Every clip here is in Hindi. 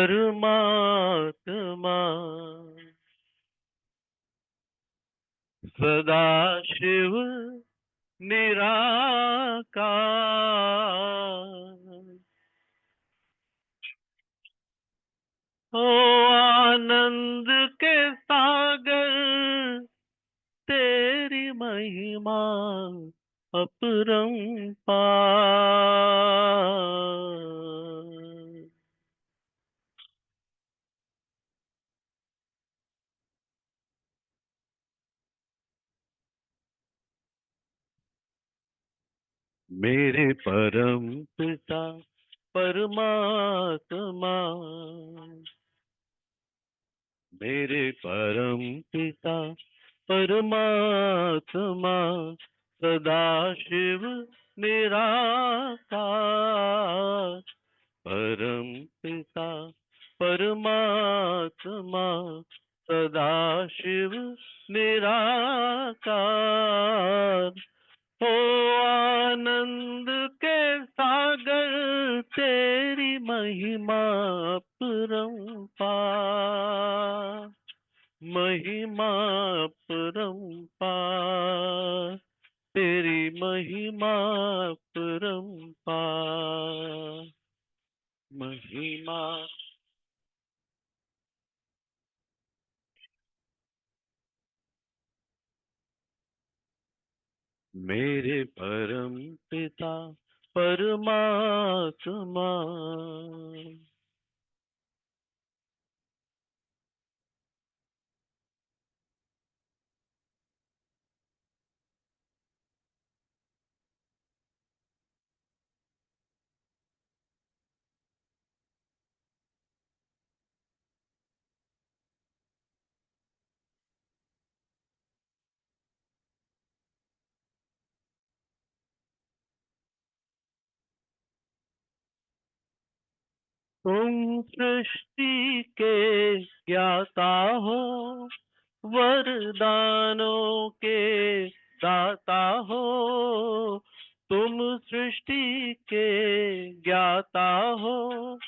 परमात्मा सदाशिव निराकार। ओ आनंद के सागर तेरी महिमा अपरंपार। मेरे परम पिता परमात्मा, मेरे परम पिता परमात्मा सदाशिव निराकार। परम पिता परमात्मा सदाशिव निराकार। हो आनंद के सागर तेरी महिमा अपरंपार। महिमा अपरंपार, तेरी महिमा अपरंपार। महिमा मेरे परम पिता परमात्मा। तुम सृष्टि के ज्ञाता हो, वरदानों के दाता हो। तुम सृष्टि के ज्ञाता हो,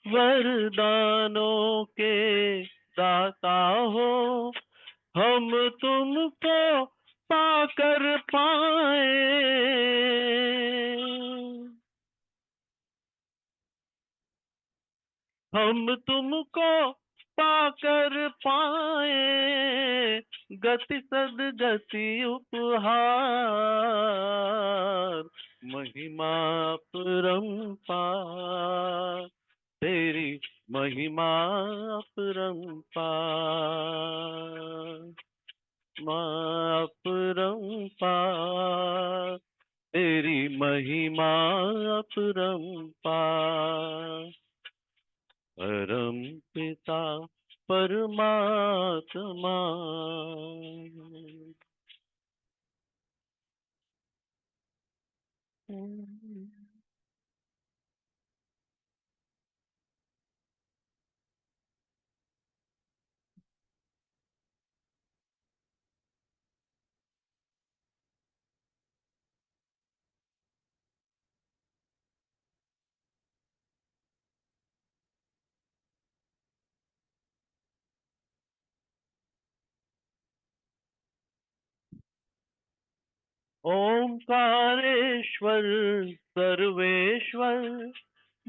वरदानों के दाता हो। हम तुमको पाकर पाए, हम तुमको पाकर पाए गति सदगति उपहार। महिमा परंपार, तेरी महिमा परंपार। माँ परंपार, तेरी महिमा परंपार। परम पिता परमात्मा। ओंकारेश्वर सर्वेश्वर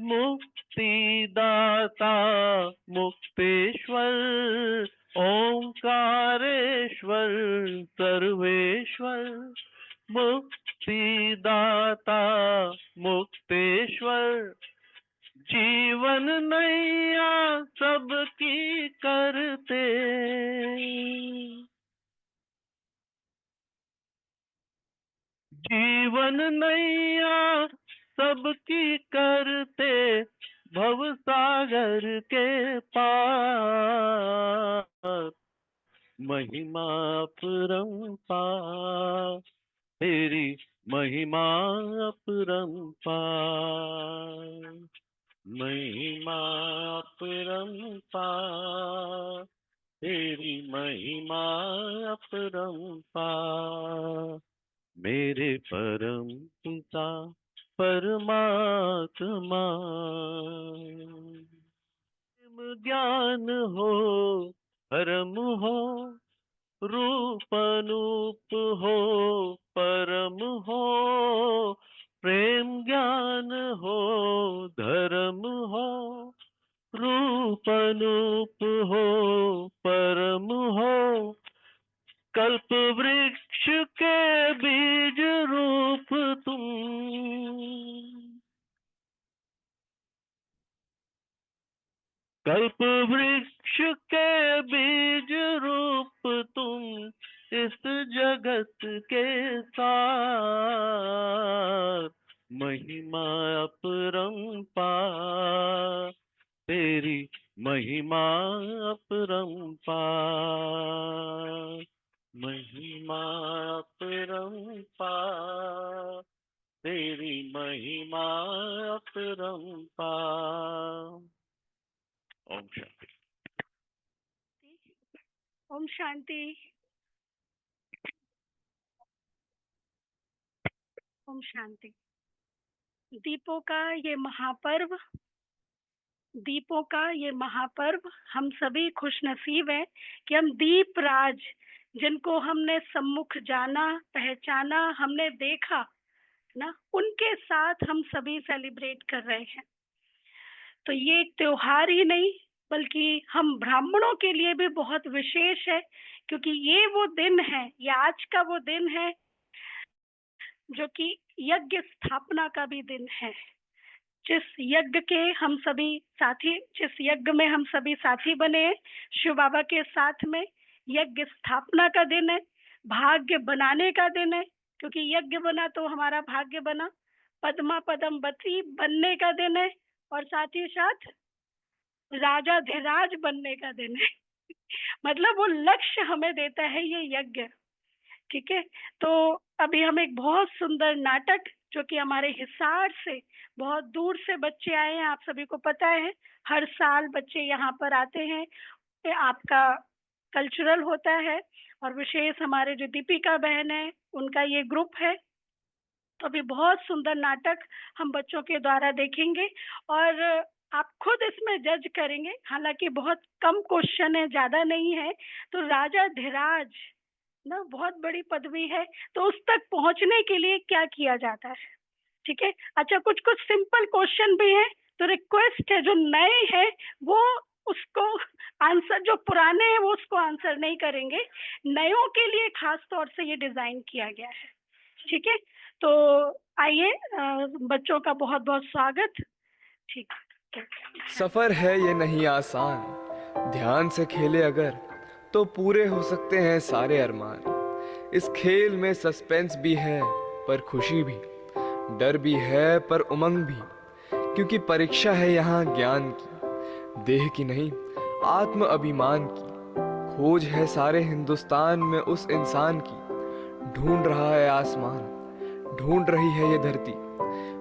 मुक्तिदाता मुक्तेश्वर। ओंकारेश्वर सर्वेश्वर मुक्तिदाता मुक्तेश्वर। जीवन नैया सबकी करते, जीवन नैया सबकी करते। भव सागर के पार। महिमा परंपार, तेरी महिमा परंपार। महिमा परंपार, तेरी महिमा परंपार। मेरे परम पिता परमात्मा। ज्ञान हो परम हो, रूप अनूप हो परम हो, प्रेम ज्ञान हो धर्म हो, रूप अनूप हो परम हो, कल्प वृक्ष के बीज रूप तुम, कल्प वृक्ष के बीज रूप तुम, इस जगत के सार, महिमा अपरंपार, तेरी महिमा अपरंपार, महिमा अपरंपार, तेरी महिमा अपरंपार। ओम शांति। ओम शांति। ओम शांति। दीपों का ये महापर्व हम सभी खुशनसीब हैं कि हम दीप राज, जिनको हमने सम्मुख जाना, पहचाना, हमने देखा ना, उनके साथ हम सभी सेलिब्रेट कर रहे हैं। तो ये एक त्योहार ही नहीं बल्कि हम ब्राह्मणों के लिए भी बहुत विशेष है, क्योंकि ये वो दिन है, ये आज का वो दिन है जो कि यज्ञ स्थापना का भी दिन है। जिस यज्ञ में हम सभी साथी बने हैं, शिव बाबा के साथ में, यज्ञ स्थापना का दिन है, भाग्य बनाने का दिन है, क्योंकि यज्ञ बना तो हमारा भाग्य बना, पद्मा पदमवती बनने का दिन है, और साथ ही साथ राजाधिराज बनने का दिन है। मतलब वो लक्ष्य हमें देता है ये यज्ञ। ठीक है, तो अभी हम एक बहुत सुंदर नाटक, जो कि हमारे हिसार से बहुत दूर से बच्चे आए हैं, आप सभी को पता है हर साल बच्चे यहाँ पर आते हैं, आपका कल्चरल होता है, और विशेष हमारे जो दीपिका बहन है उनका ये ग्रुप है। तो अभी बहुत सुंदर नाटक हम बच्चों के द्वारा देखेंगे और आप खुद इसमें जज करेंगे। हालांकि बहुत कम क्वेश्चन है, ज्यादा नहीं है। तो राजाधिराज ना बहुत बड़ी पदवी है, तो उस तक पहुंचने के लिए क्या किया जाता है? ठीक है, अच्छा कुछ कुछ सिंपल क्वेश्चन भी है, तो रिक्वेस्ट है जो नए हैं वो उसको आंसर, जो पुराने हैं वो उसको आंसर नहीं करेंगे, नयों के लिए खास तौर से ये डिजाइन किया गया है। ठीक है, तो आइए, बच्चों का बहुत बहुत स्वागत। ठीक है, सफर है ये नहीं आसान, ध्यान से खेले अगर तो पूरे हो सकते हैं सारे अरमान। इस खेल में सस्पेंस भी है पर खुशी भी, डर भी है पर उमंग भी, क्योंकि परीक्षा है यहाँ ज्ञान की, देह की नहीं आत्म अभिमान की। खोज है सारे हिंदुस्तान में उस इंसान की, ढूंढ रहा है आसमान, ढूंढ रही है ये धरती,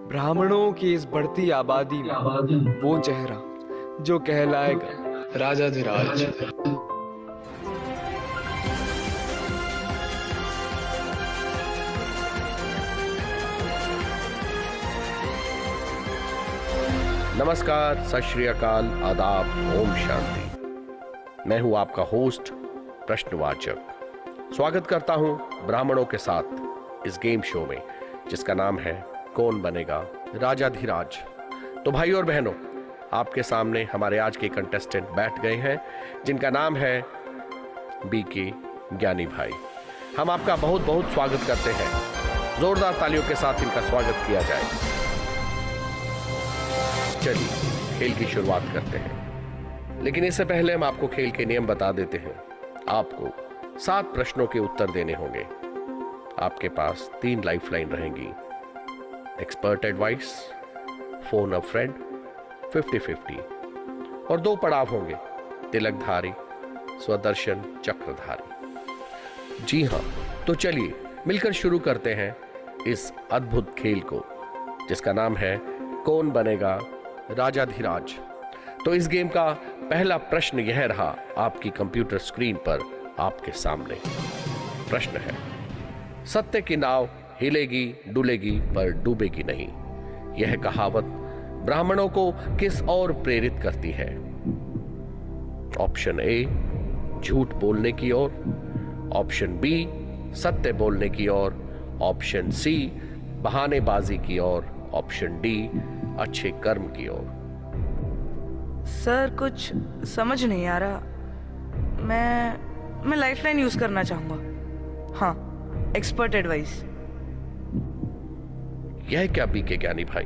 ब्राह्मणों की इस बढ़ती आबादी में वो चेहरा जो कहलाएगा राजाधिराज। नमस्कार, सत श्री अकाल, आदाब, ओम शांति। मैं हूं आपका होस्ट प्रश्नवाचक। स्वागत करता हूं ब्राह्मणों के साथ इस गेम शो में, जिसका नाम है कौन बनेगा राजाधिराज। तो भाई और बहनों, आपके सामने हमारे आज के कंटेस्टेंट बैठ गए हैं, जिनका नाम है बीके ज्ञानी भाई। हम आपका बहुत बहुत स्वागत करते हैं। जोरदार तालियों के साथ इनका स्वागत किया जाए। चलिए खेल की शुरुआत करते हैं, लेकिन इससे पहले हम आपको खेल के नियम बता देते हैं। आपको 7 प्रश्नों के उत्तर देने होंगे। आपके पास 3 लाइफलाइन रहेंगी, एक्सपर्ट एडवाइस, फोन अ फ्रेंड, 50-50, और 2 पड़ाव होंगे, तिलकधारी, स्वदर्शन चक्रधारी। जी हाँ, तो चलिए मिलकर शुरू करते हैं इस अद्भुत खेल को, जिसका नाम है कौन बनेगा राजाधिराज। तो इस गेम का पहला प्रश्न यह रहा आपकी कंप्यूटर स्क्रीन पर आपके सामने। प्रश्न है, सत्य की नाव हिलेगी डुलेगी पर डूबेगी नहीं। यह कहावत ब्राह्मणों को किस ओर प्रेरित करती है? ऑप्शन ए झूठ बोलने की ओर, ऑप्शन बी सत्य बोलने की ओर, ऑप्शन सी बहानेबाजी की ओर, ऑप्शन डी अच्छे कर्म की ओर। सर कुछ समझ नहीं आ रहा। मैं लाइफलाइन यूज करना चाहूंगा। हाँ, एक्सपर्ट एडवाइस। यह क्या बीके ज्ञानी भाई,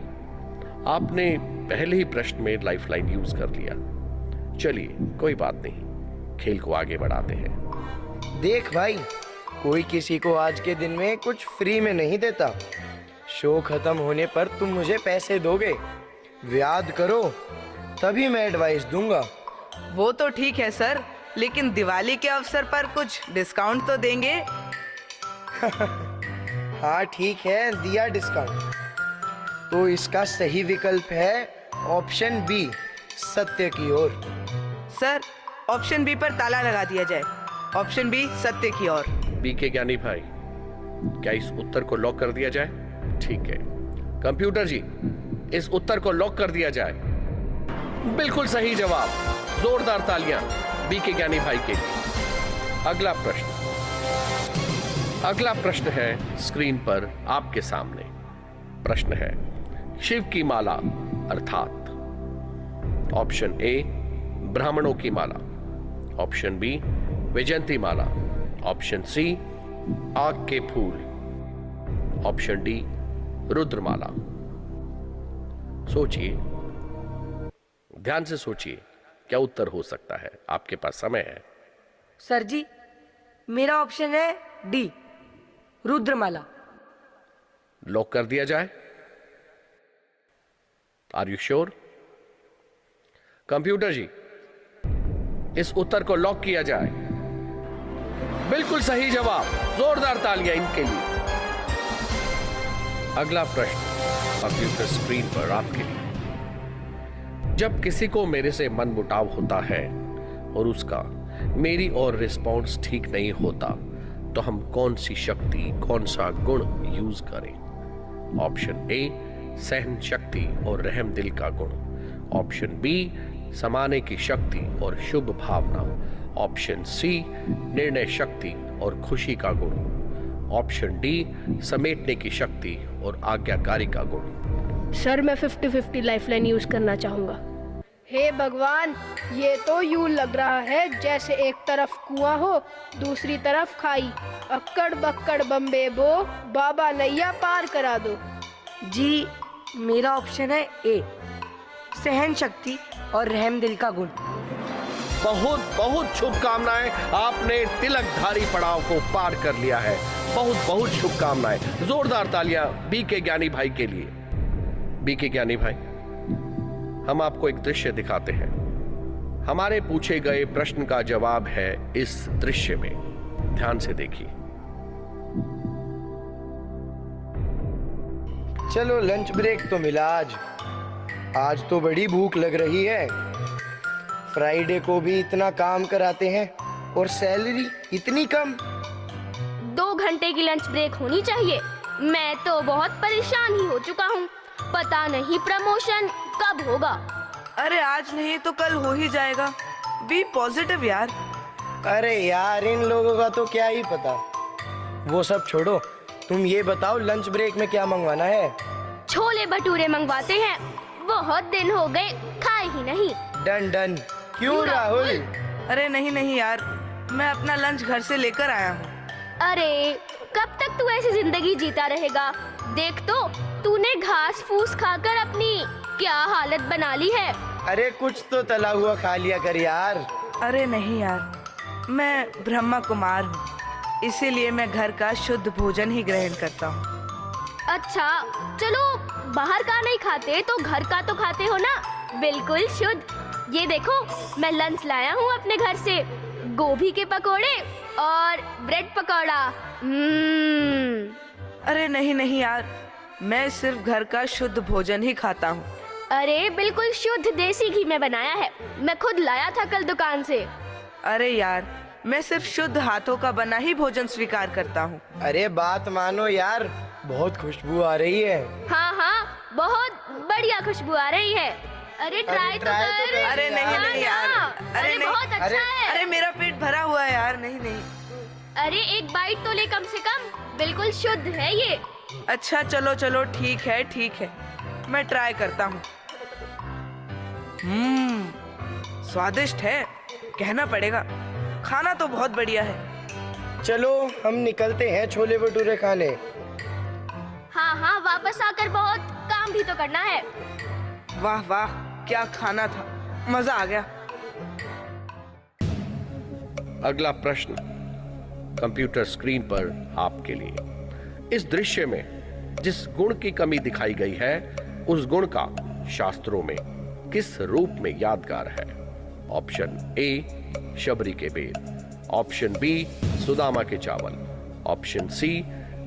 आपने पहले ही प्रश्न में लाइफलाइन यूज कर लिया। चलिए कोई बात नहीं, खेल को आगे बढ़ाते हैं। देख भाई, कोई किसी को आज के दिन में कुछ फ्री में नहीं देता। शो खत्म होने पर तुम मुझे पैसे दोगे, याद करो, तभी मैं एडवाइस दूंगा। वो तो ठीक है सर, लेकिन दिवाली के अवसर पर कुछ डिस्काउंट तो देंगे। हाँ ठीक है, दिया डिस्काउंट। तो इसका सही विकल्प है ऑप्शन बी, सत्य की ओर। सर ऑप्शन बी पर ताला लगा दिया जाए। ऑप्शन बी, सत्य की ओर। बीके ज्ञानी भाई, क्या इस उत्तर को लॉक कर दिया जाए? ठीक है कंप्यूटर जी, इस उत्तर को लॉक कर दिया जाए। बिल्कुल सही जवाब, जोरदार तालियां बीके ज्ञानी भाई के लिए। अगला प्रश्न है स्क्रीन पर आपके सामने। प्रश्न है शिव की माला अर्थात ऑप्शन ए ब्राह्मणों की माला, ऑप्शन बी वैजयंती माला, ऑप्शन सी आग के फूल, ऑप्शन डी रुद्रमाला। सोचिए, ध्यान से सोचिए, क्या उत्तर हो सकता है? आपके पास समय है। सर जी, मेरा ऑप्शन है डी, रुद्रमाला। लॉक कर दिया जाए? Are you sure? Computer ji, इस उत्तर को लॉक किया जाए। बिल्कुल सही जवाब, जोरदार तालियां इनके लिए। अगला प्रश्न कंप्यूटर स्क्रीन पर आपके लिए। जब किसी को मेरे से मनमुटाव होता है और उसका मेरी ओर रिस्पॉन्स ठीक नहीं होता, तो हम कौन सी शक्ति, कौन सा गुण यूज करें? ऑप्शन ए सहन शक्ति और रहम दिल का गुण, ऑप्शन बी समाने की शक्ति और शुभ भावना, ऑप्शन सी निर्णय शक्ति और खुशी का गुण, ऑप्शन डी समेटने की शक्ति और आज्ञाकारी का गुण। सर मैं 50-50 लाइफलाइन यूज करना चाहूंगा। हे भगवान, ये तो यूं लग रहा है जैसे एक तरफ कुआं हो, दूसरी तरफ खाई। अक्कड़ बक्कड़ बम्बे बो, बाबा नैया पार करा दो। जी, मेरा ऑप्शन है ए, सहन शक्ति और रहम दिल का गुण। बहुत बहुत शुभकामनाएं, आपने तिलकधारी पड़ाव को पार कर लिया है। बहुत बहुत शुभकामनाएं, जोरदार तालियां बीके ज्ञानी भाई के लिए। बीके ज्ञानी भाई, हम आपको एक दृश्य दिखाते हैं। हमारे पूछे गए प्रश्न का जवाब है इस दृश्य में, ध्यान से देखिए। चलो लंच ब्रेक तो मिला आज तो बड़ी भूख लग रही है। फ्राइडे को भी इतना काम कराते हैं और सैलरी इतनी कम। 2 घंटे की लंच ब्रेक होनी चाहिए। मैं तो बहुत परेशान ही हो चुका हूँ। पता नहीं प्रमोशन कब होगा। अरे आज नहीं तो कल हो ही जाएगा। बी पॉजिटिव यार। अरे यार, इन लोगों का तो क्या ही पता। वो सब छोड़ो, तुम ये बताओ लंच ब्रेक में क्या मंगवाना है? छोले भटूरे मंगवाते हैं, बहुत दिन हो गए खाए ही नहीं। Done done. क्यों राहुल? अरे नहीं यार, मैं अपना लंच घर से लेकर आया हूँ। अरे कब तक तू ऐसी जिंदगी जीता रहेगा? देख तो, तूने घास फूस खाकर अपनी क्या हालत बना ली है। अरे कुछ तो तला हुआ खा लिया कर यार। अरे नहीं यार, मैं ब्रह्मा कुमार हूँ, इसीलिए मैं घर का शुद्ध भोजन ही ग्रहण करता हूँ। अच्छा चलो, बाहर का नहीं खाते तो घर का तो खाते हो ना, बिल्कुल शुद्ध। ये देखो, मैं लंच लाया हूँ अपने घर से, गोभी के पकोड़े और ब्रेड पकौड़ा। अरे नहीं यार, मैं सिर्फ घर का शुद्ध भोजन ही खाता हूँ। अरे बिल्कुल शुद्ध देसी घी में बनाया है, मैं खुद लाया था कल दुकान से। अरे यार, मैं सिर्फ शुद्ध हाथों का बना ही भोजन स्वीकार करता हूँ। अरे बात मानो यार, बहुत खुशबू आ रही है। हाँ, बहुत बढ़िया खुशबू आ रही है। अरे ट्राई तो कर। अरे नहीं नहीं यार, अरे नहीं, बहुत अच्छा है। अरे मेरा पेट भरा हुआ है यार, नहीं नहीं। अरे एक बाइट तो ले कम से कम, बिल्कुल शुद्ध है ये। अच्छा चलो चलो ठीक है, मैं ट्राई करता हूँ। स्वादिष्ट है, कहना पड़ेगा। खाना तो बहुत बढ़िया है। चलो हम निकलते हैं छोले भटूरे खाने। हाँ, वापस आकर बहुत काम भी तो करना है। वाह वाह, क्या खाना था, मजा आ गया। अगला प्रश्न कंप्यूटर स्क्रीन पर आपके लिए। इस दृश्य में जिस गुण की कमी दिखाई गई है, उस गुण का शास्त्रों में किस रूप में यादगार है? ऑप्शन ए शबरी के बेर, ऑप्शन बी सुदामा के चावल, ऑप्शन सी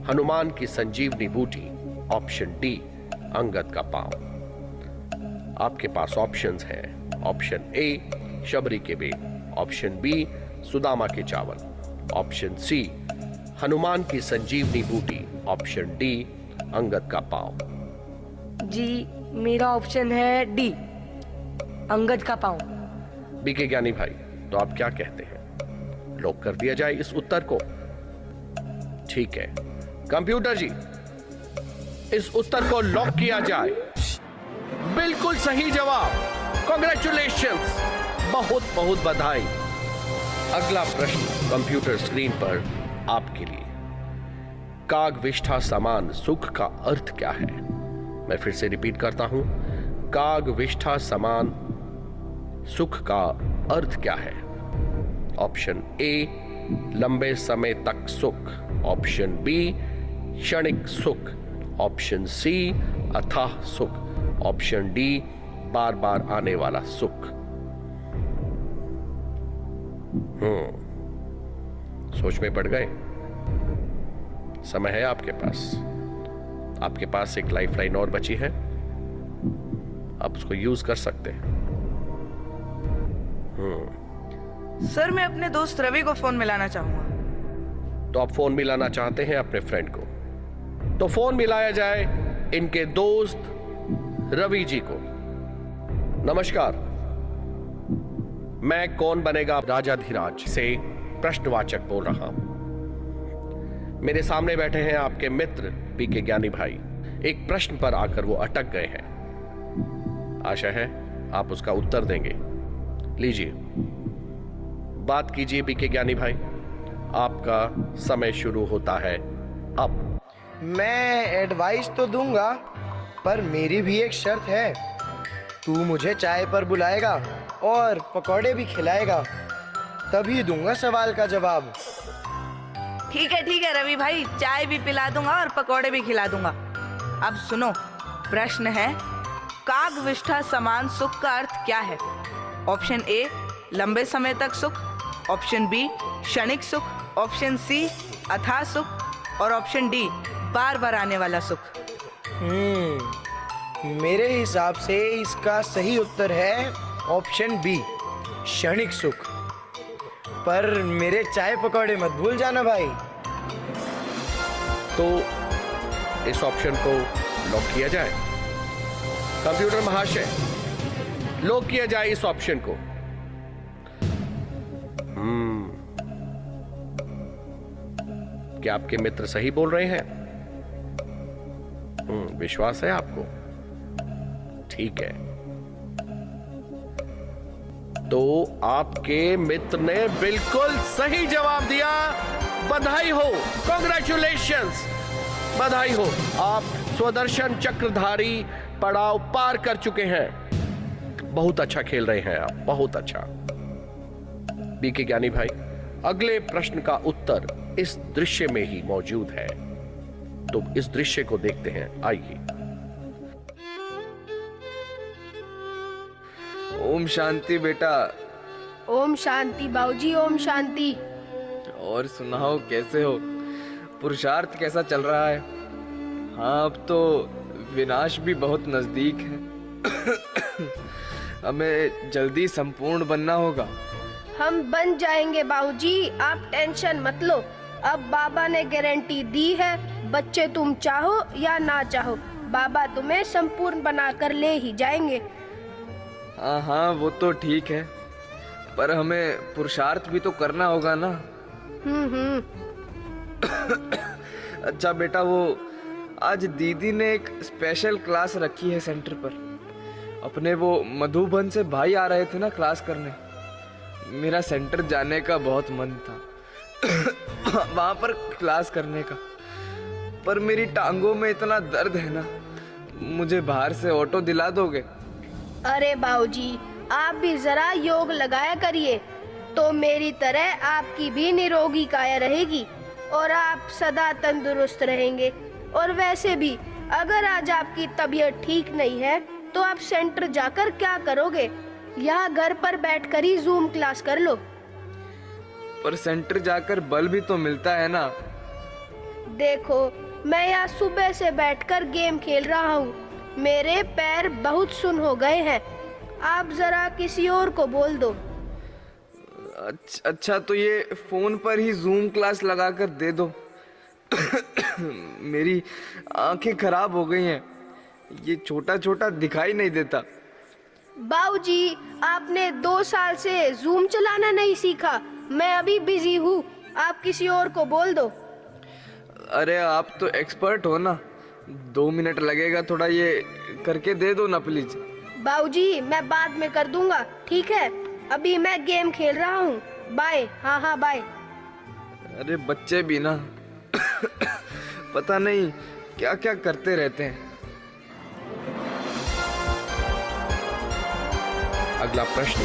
हनुमान की संजीवनी बूटी, ऑप्शन डी अंगद का पांव। आपके पास ऑप्शंस हैं। ऑप्शन ए शबरी के बेर, ऑप्शन बी सुदामा के चावल, ऑप्शन सी हनुमान की संजीवनी बूटी, ऑप्शन डी अंगद का पांव। जी मेरा ऑप्शन है डी, अंगद का पांव। बीके ज्ञानी भाई, तो आप क्या कहते हैं? लॉक कर दिया जाए इस उत्तर को? ठीक है कंप्यूटर जी, इस उत्तर को लॉक किया जाए। बिल्कुल सही जवाब, कॉन्ग्रेचुलेशंस, बहुत बहुत बधाई। अगला प्रश्न कंप्यूटर स्क्रीन पर आपके लिए। काग विष्ठा समान सुख का अर्थ क्या है? मैं फिर से रिपीट करता हूं, काग विष्ठा समान सुख का अर्थ क्या है? ऑप्शन ए लंबे समय तक सुख, ऑप्शन बी क्षणिक सुख, ऑप्शन सी अथाह सुख, ऑप्शन डी बार बार आने वाला सुख। सोच में पड़ गए? समय है आपके पास। आपके पास एक लाइफलाइन और बची है, आप उसको यूज कर सकते हैं। सर मैं अपने दोस्त रवि को फोन मिलाना चाहूंगा। तो आप फोन मिलाना चाहते हैं अपने फ्रेंड को, तो फोन मिलाया जाए इनके दोस्त रवि जी को। नमस्कार, मैं कौन बनेगा राजाधिराज से प्रश्नवाचक बोल रहा हूं। मेरे सामने बैठे हैं आपके मित्र बीके ज्ञानी भाई। एक प्रश्न पर आकर वो अटक गए हैं। आशा है आप उसका उत्तर देंगे। लीजिए बात कीजिए बीके ज्ञानी भाई, आपका समय शुरू होता है अब। मैं एडवाइस तो दूंगा, पर मेरी भी एक शर्त है। तू मुझे चाय पर बुलाएगा और पकौड़े भी खिलाएगा, तभी दूंगा सवाल का जवाब। ठीक है रवि भाई, चाय भी पिला दूंगा और पकौड़े भी खिला दूंगा। अब सुनो, प्रश्न है काग विष्ठा समान सुख का अर्थ क्या है? ऑप्शन ए लंबे समय तक सुख, ऑप्शन बी क्षणिक सुख, ऑप्शन सी अथाह सुख और ऑप्शन डी बार बार आने वाला सुख। मेरे हिसाब से इसका सही उत्तर है ऑप्शन बी क्षणिक सुख। पर मेरे चाय पकौड़े मत भूल जाना भाई। तो इस ऑप्शन को लॉक किया जाए। कंप्यूटर महाशय, लॉक किया जाए इस ऑप्शन को। क्या आपके मित्र सही बोल रहे हैं? विश्वास है आपको? ठीक है, तो आपके मित्र ने बिल्कुल सही जवाब दिया। बधाई हो, कॉन्ग्रेचुलेशंस, बधाई हो। आप स्वदर्शन चक्रधारी पड़ाव पार कर चुके हैं। बहुत अच्छा खेल रहे हैं आप, बहुत अच्छा। बीके ज्ञानी भाई, अगले प्रश्न का उत्तर इस दृश्य में ही मौजूद है, तो इस दृश्य को देखते हैं। आइए। ओम शांति बेटा। ओम शांति बाबूजी, ओम शांति। और सुनाओ कैसे हो? पुरुषार्थ कैसा चल रहा है? हाँ, अब तो विनाश भी बहुत नजदीक है। हमें जल्दी संपूर्ण बनना होगा। हम बन जाएंगे बाबूजी, आप टेंशन मत लो। अब बाबा ने गारंटी दी है, बच्चे तुम चाहो या ना चाहो, बाबा तुम्हें संपूर्ण बना कर ले ही जाएंगे। हाँ हाँ, वो तो ठीक है, पर हमें पुरुषार्थ भी तो करना होगा ना। अच्छा बेटा, वो आज दीदी ने एक स्पेशल क्लास रखी है सेंटर पर। अपने वो मधुबन से भाई आ रहे थे ना क्लास करने। मेरा सेंटर जाने का बहुत मन था वहां पर क्लास करने का, पर मेरी टांगों में इतना दर्द है ना। मुझे बाहर से ऑटो दिला दोगे? अरे बाबूजी, आप भी जरा योग लगाया करिए, तो मेरी तरह आपकी भी निरोगी काया रहेगी और आप सदा तंदुरुस्त रहेंगे। और वैसे भी अगर आज आपकी तबीयत ठीक नहीं है तो आप सेंटर जाकर क्या करोगे? यहाँ घर पर बैठकर ही जूम क्लास कर लो। पर सेंटर जाकर बल भी तो मिलता है ना। देखो, मैं यहाँ सुबह से बैठकर गेम खेल रहा हूँ, मेरे पैर बहुत सुन हो गए हैं। आप जरा किसी और को बोल दो। अच्छा, तो ये फोन पर ही जूम क्लास लगाकर दे दो। मेरी आंखें खराब हो गई हैं, ये छोटा छोटा दिखाई नहीं देता। बाबूजी, आपने 2 साल से जूम चलाना नहीं सीखा। मैं अभी बिजी हूँ, आप किसी और को बोल दो। अरे आप तो एक्सपर्ट हो ना, 2 मिनट लगेगा, थोड़ा ये करके दे दो ना प्लीज। बाबूजी, मैं बाद में कर दूंगा, ठीक है? अभी मैं गेम खेल रहा हूँ। बाय। हाँ हाँ, बाय। अरे बच्चे भी ना पता नहीं क्या क्या करते रहते हैं। अगला प्रश्न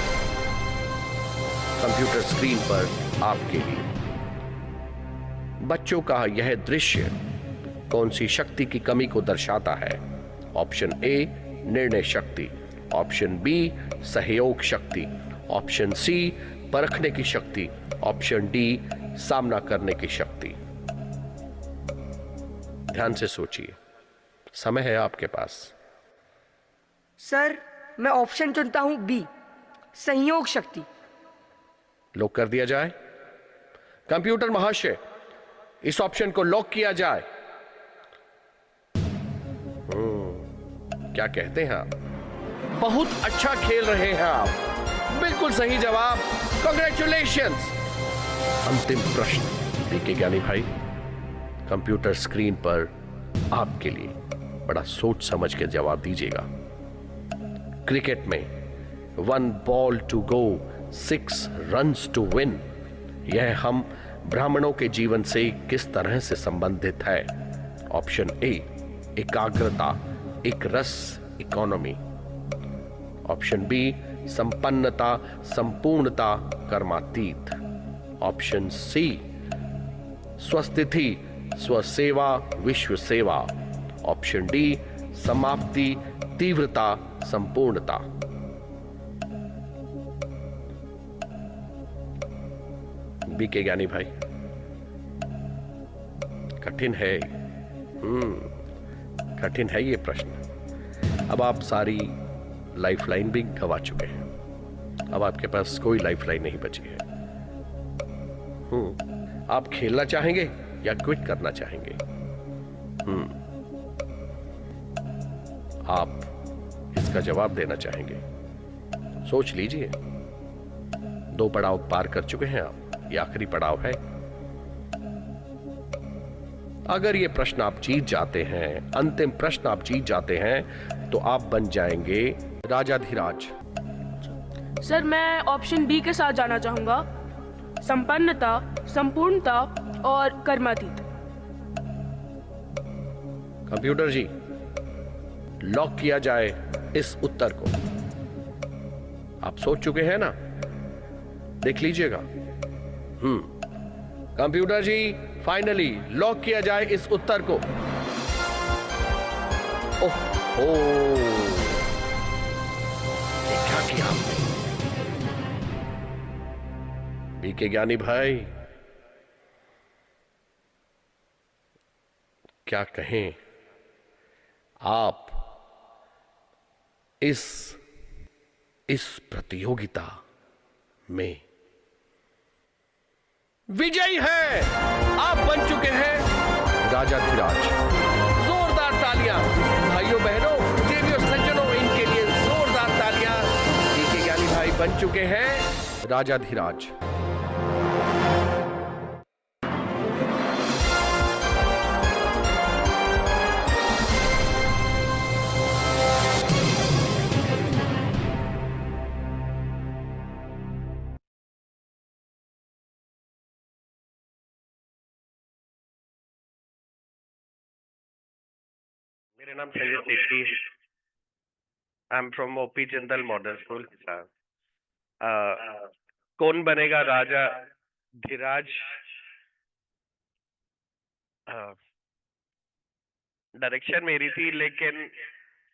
कंप्यूटर स्क्रीन पर आपके लिए। बच्चों का यह दृश्य कौन सी शक्ति की कमी को दर्शाता है? ऑप्शन ए निर्णय शक्ति, ऑप्शन बी सहयोग शक्ति, ऑप्शन सी परखने की शक्ति, ऑप्शन डी सामना करने की शक्ति। ध्यान से सोचिए, समय है आपके पास। सर, मैं ऑप्शन चुनता हूं बी, संयोग शक्ति। लॉक कर दिया जाए? कंप्यूटर महाशय, इस ऑप्शन को लॉक किया जाए। क्या कहते हैं आप? बहुत अच्छा खेल रहे हैं आप, बिल्कुल सही जवाब, कांग्रेचुलेशंस। अंतिम प्रश्न बीके ज्ञानी भाई, कंप्यूटर स्क्रीन पर आपके लिए बड़ा सोच समझ के जवाब दीजिएगा। क्रिकेट में 1 ball to go 6 runs to win, यह हम ब्राह्मणों के जीवन से किस तरह से संबंधित है? ऑप्शन ए एकाग्रता, एक रस, इकोनॉमी, ऑप्शन बी संपन्नता, संपूर्णता, कर्मातीत, ऑप्शन सी स्वस्थिति, स्वसेवा, विश्व सेवा, ऑप्शन डी समाप्ति, तीव्रता, संपूर्णता। बीके ज्ञानी भाई, कठिन है। कठिन है ये प्रश्न। अब आप सारी लाइफलाइन भी गवा चुके हैं, अब आपके पास कोई लाइफलाइन नहीं बची है। आप खेलना चाहेंगे या क्विट करना चाहेंगे? आप इसका जवाब देना चाहेंगे? सोच लीजिए। 2 पड़ाव पार कर चुके हैं आप, ये आखिरी पड़ाव है। अगर ये प्रश्न आप जीत जाते हैं, अंतिम प्रश्न आप जीत जाते हैं, तो आप बन जाएंगे राजाधिराज। सर, मैं ऑप्शन बी के साथ जाना चाहूंगा, संपन्नता, संपूर्णता और कर्मातीत। कंप्यूटर जी, लॉक किया जाए इस उत्तर को। आप सोच चुके हैं ना? देख लीजिएगा। कंप्यूटर जी, फाइनली लॉक किया जाए इस उत्तर को। ओह, क्या किया आपने? बीके ज्ञानी भाई, क्या कहें, आप इस प्रतियोगिता में विजयी है। आप बन चुके हैं राजाधिराज। जोरदार तालियां भाइयों बहनों, देवियों सज्जनों, इनके लिए जोरदार तालियां। बन चुके हैं राजाधिराज। मेरा नाम संजय सेठी है। I am from OP Jindal model school. कौन बनेगा राजा धीराज? डायरेक्शन मेरी थी, लेकिन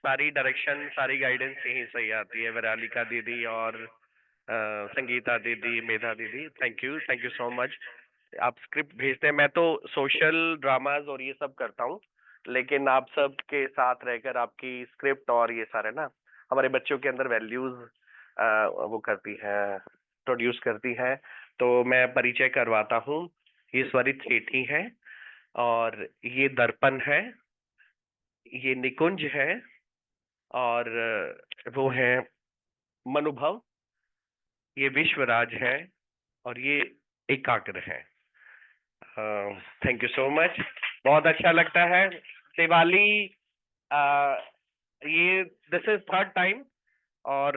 सारी डायरेक्शन सारी गाइडेंस यहीं से ही आती है, वरालिका दीदी और संगीता दीदी, मेधा दीदी। Thank you so much. आप स्क्रिप्ट भेजते हैं, मैं तो सोशल ड्रामाज और ये सब करता हूँ, लेकिन आप सब के साथ रहकर आपकी स्क्रिप्ट और ये सारे ना हमारे बच्चों के अंदर वैल्यूज वो करती है, प्रोड्यूस करती है। तो मैं परिचय करवाता हूँ। ये स्वरित सेठी है और ये दर्पण है, ये निकुंज है और वो है मनुभव, ये विश्वराज है और ये एकाग्र है। Thank you so much. बहुत अच्छा लगता है। दिवाली ये दिस इज थर्ड टाइम और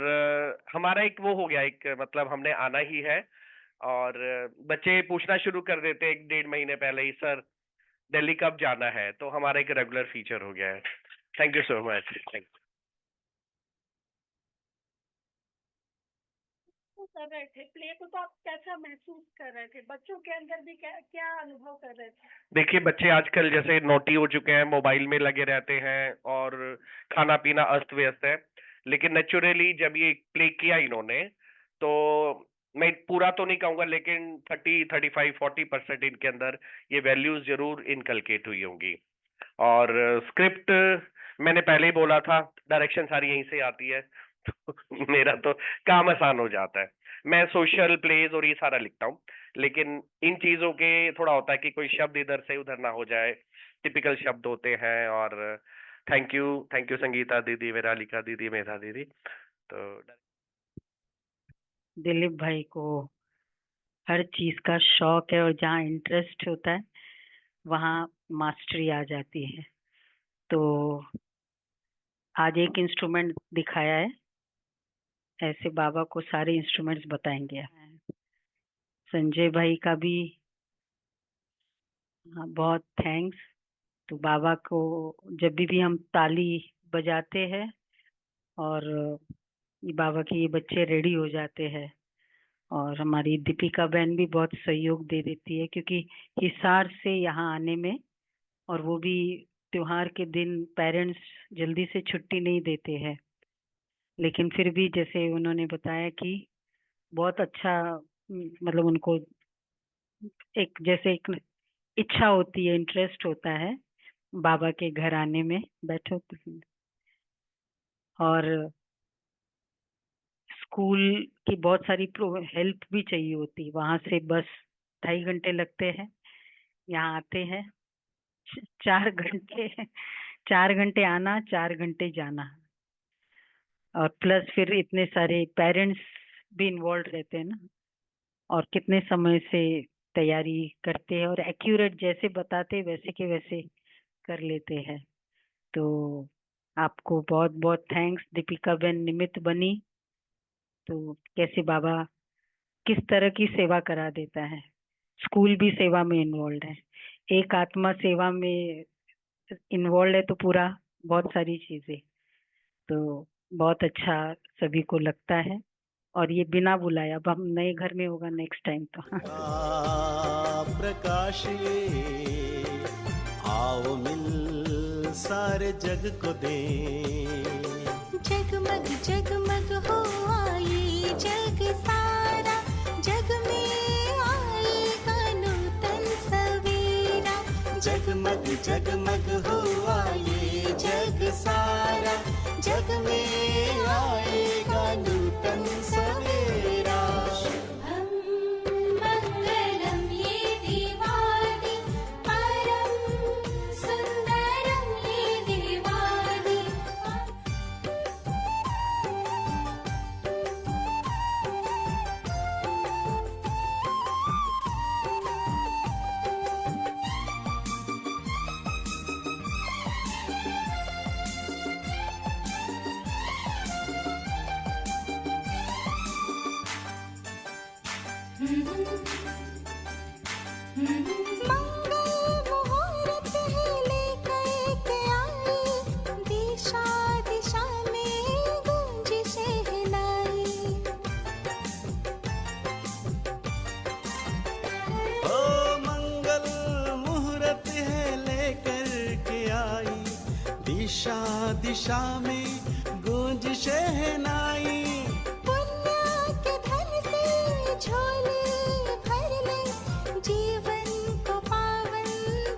हमारा एक वो हो गया, एक मतलब हमने आना ही है और बच्चे पूछना शुरू कर देते हैं 1-1.5 महीने पहले ही, सर दिल्ली कब जाना है, तो हमारा एक रेगुलर फीचर हो गया है। Thank you so much. Thank you. कर रहे थे प्ले को, तो आप कैसा महसूस कर रहे थे? बच्चों के अंदर भी क्या अनुभव कर रहे थे? देखिए, बच्चे आजकल जैसे नोटी हो चुके हैं, मोबाइल में लगे रहते हैं और खाना पीना अस्त व्यस्त है, लेकिन नेचुरली जब ये प्ले किया इन्होंने, तो मैं पूरा तो नहीं कहूंगा, लेकिन 30-35-40% इनके अंदर ये वैल्यूज जरूर इनकलकेट हुई होंगी। और स्क्रिप्ट मैंने पहले ही बोला था, डायरेक्शन सारी यहीं से आती है, तो मेरा तो काम आसान हो जाता है। मैं सोशल प्लेज और ये सारा लिखता हूँ, लेकिन इन चीजों के थोड़ा होता है कि कोई शब्द इधर से उधर ना हो जाए, टिपिकल शब्द होते हैं। और थैंक यू संगीता दीदी, वरालिका दीदी, मेधा दीदी। तो दिलीप भाई को हर चीज का शौक है और जहाँ इंटरेस्ट होता है वहाँ मास्टरी आ जाती है। तो आज एक इंस्ट्रूमेंट दिखाया है, ऐसे बाबा को सारे इंस्ट्रूमेंट्स बताएंगे। संजय भाई का भी बहुत थैंक्स। तो बाबा को जब भी हम ताली बजाते हैं और बाबा के ये बच्चे रेडी हो जाते हैं, और हमारी दीपिका बहन भी बहुत सहयोग दे देती है, क्योंकि हिसार से यहाँ आने में, और वो भी त्योहार के दिन पेरेंट्स जल्दी से छुट्टी नहीं देते हैं, लेकिन फिर भी जैसे उन्होंने बताया कि बहुत अच्छा, मतलब उनको एक जैसे एक इच्छा होती है, इंटरेस्ट होता है बाबा के घर आने में। बैठो। और स्कूल की बहुत सारी हेल्प भी चाहिए होती, वहां से बस 2.5 घंटे लगते हैं, यहाँ आते हैं 4 घंटे आना, 4 घंटे जाना, और प्लस फिर इतने सारे पेरेंट्स भी इन्वॉल्व रहते हैं ना, और कितने समय से तैयारी करते हैं और एक्यूरेट जैसे बताते वैसे के वैसे कर लेते हैं। तो आपको बहुत बहुत थैंक्स। दीपिका बहन निमित्त बनी, तो कैसे बाबा किस तरह की सेवा करा देता है। स्कूल भी सेवा में इन्वॉल्व है, एक आत्मा सेवा में इन्वॉल्व है, तो पूरा बहुत सारी चीजें, तो बहुत अच्छा सभी को लगता है। और ये बिना बुलाए, अब हम नए घर में होगा नेक्स्ट टाइम तो। प्रकाश ये आओ मिल सारे जग को दे, जगमग जगमग हो आए जग सारा, जग में आएगा नूतन सवेरा। जगमग जगमग हो आए जग सारा, जग में आएगा नूतन सवेरा। शुभम मंगलम ये दिवाली, परम सुंदरम ये दिवाली। दिशा में गूंज शहनाई। पुण्य के धन से झोली भर ले, जीवन को पावन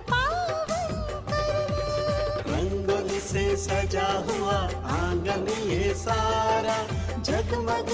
पावन कर ले। रंगोली से सजा हुआ आंगन ये सारा, जगमग